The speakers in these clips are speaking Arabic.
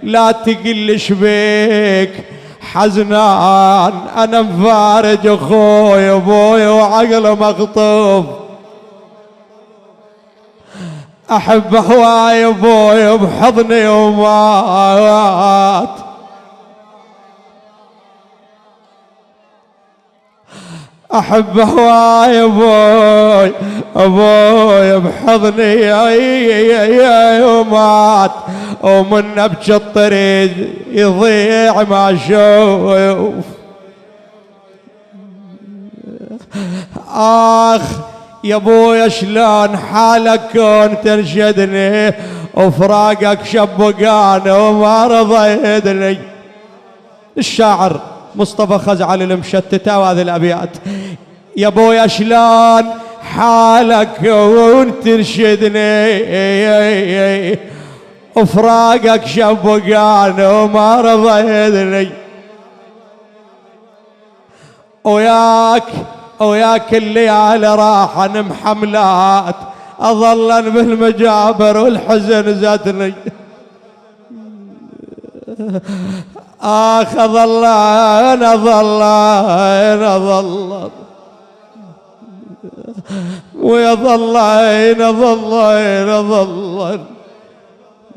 لا تقلش بيك حزنان، أنا مفارج أخوي أبوي وعقله مخطوب، أحب هواي أبوي بحضني ومات، أحب هواي أبوي أبوي بحضني ومات، ومن أبكي الطريق يضيع ما أشوف. آخ يا أبويا شلون حالك كنت ترشدني، وفراقك شبقان وما رضيتني. الشاعر مصطفى خزعل المشتتة، وهذه الأبيات: يا أبويا شلون حالك كنت ترشدني، وفراقك شبقان وما رضيتني، وياك الليالي راحن محملات، أظلن بالمجابر والحزن زادني. آخ أظلن ويظلن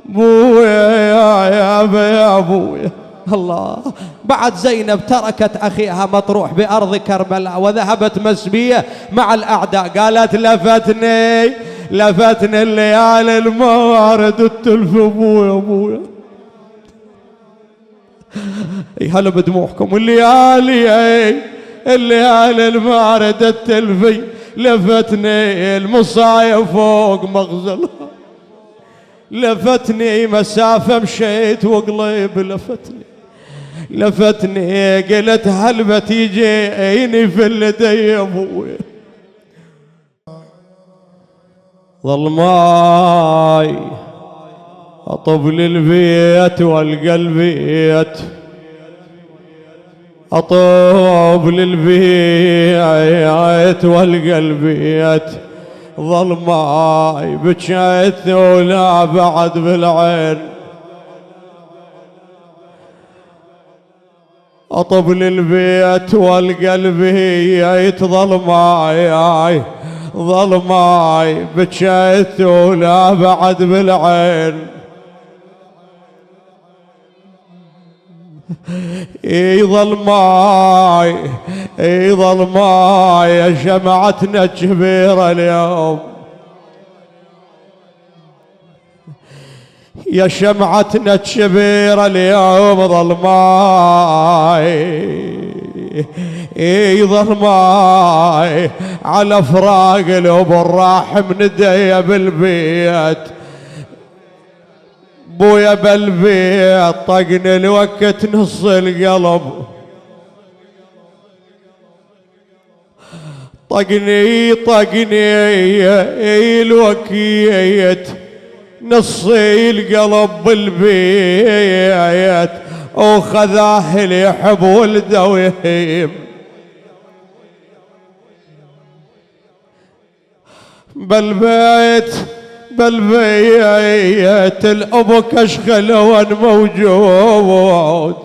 بويا يا أبويا. الله. بعد زينب تركت أخيها مطروح بأرض كربلاء وذهبت مسبية مع الأعداء. قالت لفتني الليالي الموارد التلف أبويا هلا بدموعكم. الليالي المارد التلفي لفتني المصايب فوق مغزل، لفتني مسافة مشيت وقليب لفتني قلت هل بتيجيني في اليدي ابوي. ظلماي اطب للبيت والقى البيت، اطوب للبيت والقى البيت، ظلماي بكيت ولا بعد بالعين، اطب للبيت والقى البيت، ظلماي بكيت ولا بعد بالعين. اي ظلماي يا شمعتنا كبيرة اليوم، يا شمعتنا كبيرة اليوم، ظلماي على فراق الأب الراحم ندي بالبيت، بويا بالبيت طقني الوقت نص القلب، طقني الوقت نص القلب بالبيت، وخذاه اللي يحب ولده ويهيم، بالبيت الأب كشخل وان موجود،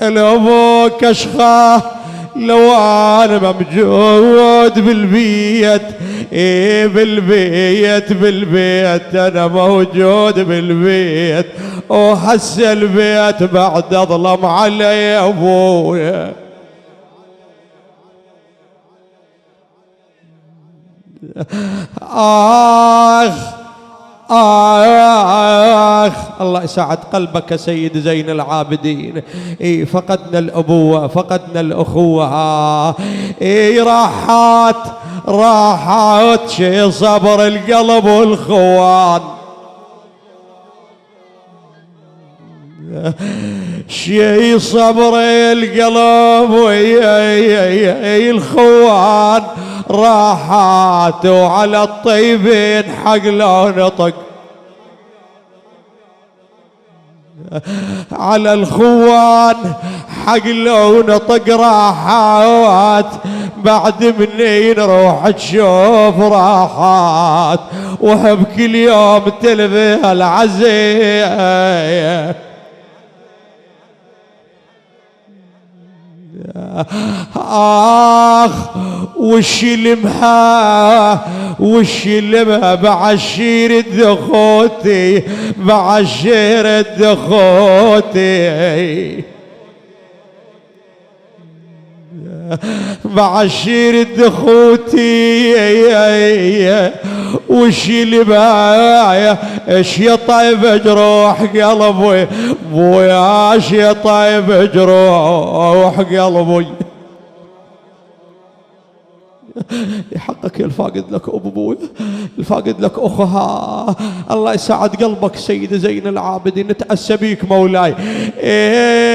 الأب كشخه لو أنا موجود بالبيت، بالبيت أنا موجود بالبيت، وهس البيت بعد أظلم علي أبويا. الله يسعد قلبك سيد زين العابدين. فقدنا الأبوة، فقدنا الأخوة، راحت شي صبر القلب والخوان، شي صبر القلب الخوان، راحت وعلى الطيبين حق لو نطق، على الخوان حقلونا طق راحات، بعد منين روح تشوف راحات، وهب كل يوم تلفي العزية. آخ وش لمها بعشير الدخوتي، بعشير الدخوتي، بعشير الدخوتي. وش لمها ايش يا طيب جروح قلبي بويا، ايش يا طيب جروح قلبي. يحقك الفاقد لك ابو بويا، الفاقد لك اخها. الله يسعد قلبك سيد زين العابدين، نتأسى بيك مولاي.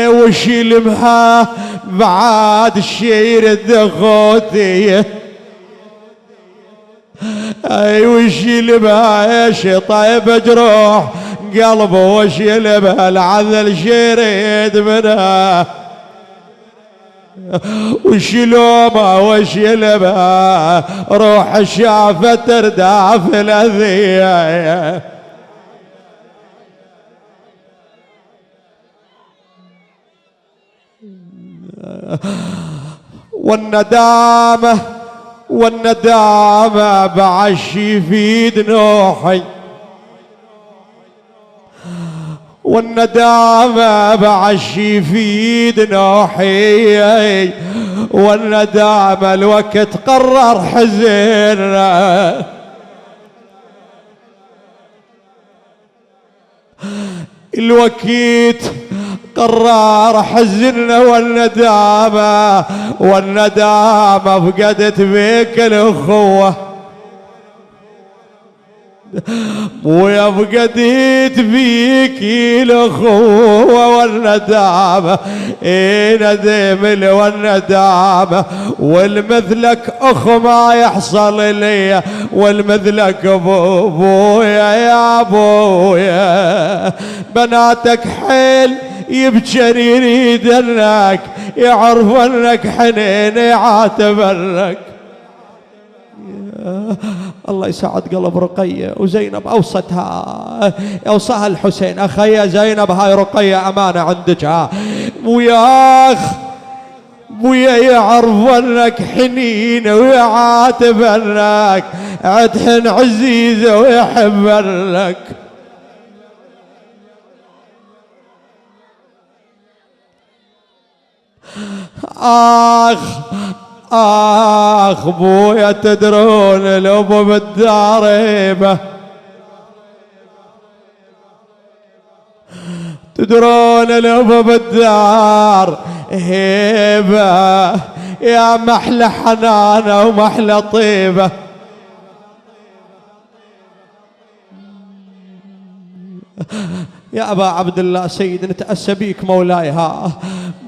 وش لمها بعد الشير الدخوتي، اي وش لمها ايش طيب جروح قلبه، وش لمها العذل شريد منها، وش لومه وش لمها روح شافت ترداف الأذية. والندامة بعشي في دنوحي، والندامة بعشي في دنوحي، والندامة الوقت قرر حزننا، الوقت قرار حزننا. والندامة فقدت بيك الأخوة، ويا فقدت بيك الأخوة. والندامة ندم والندامة، والمثلك أخ ما يحصل لي، والمثلك أبويا يا أبويا. بناتك حيل يبجر يريد انك يعرف انك حنين يعاتب انك. الله يسعد قلب رقية وزينب اوصاها الحسين، اخي زينب هاي رقية امانة عندك، ويا بويا يعرف انك حنين ويعاتب انك، عدحن عزيزة ويحب انك. آخ بويا تدرون الأبو بالداريبة، تدرون الأبو بالدار هيبة، يا محلى حنانة ومحلى طيبة. يا أبا عبد الله سيد نتأسى بيك مولاي،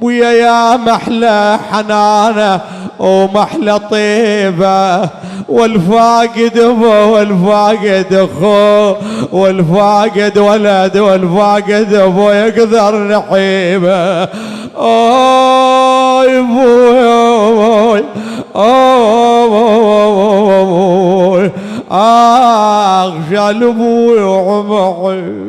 بويا يا محلى حنانة ومحلى طيبة، والفاقد أبو والفاقد أخو، والفاقد ولد والفاقد أبو يقدر نحيبه. أوي بوي أوي شال بوي وعمعي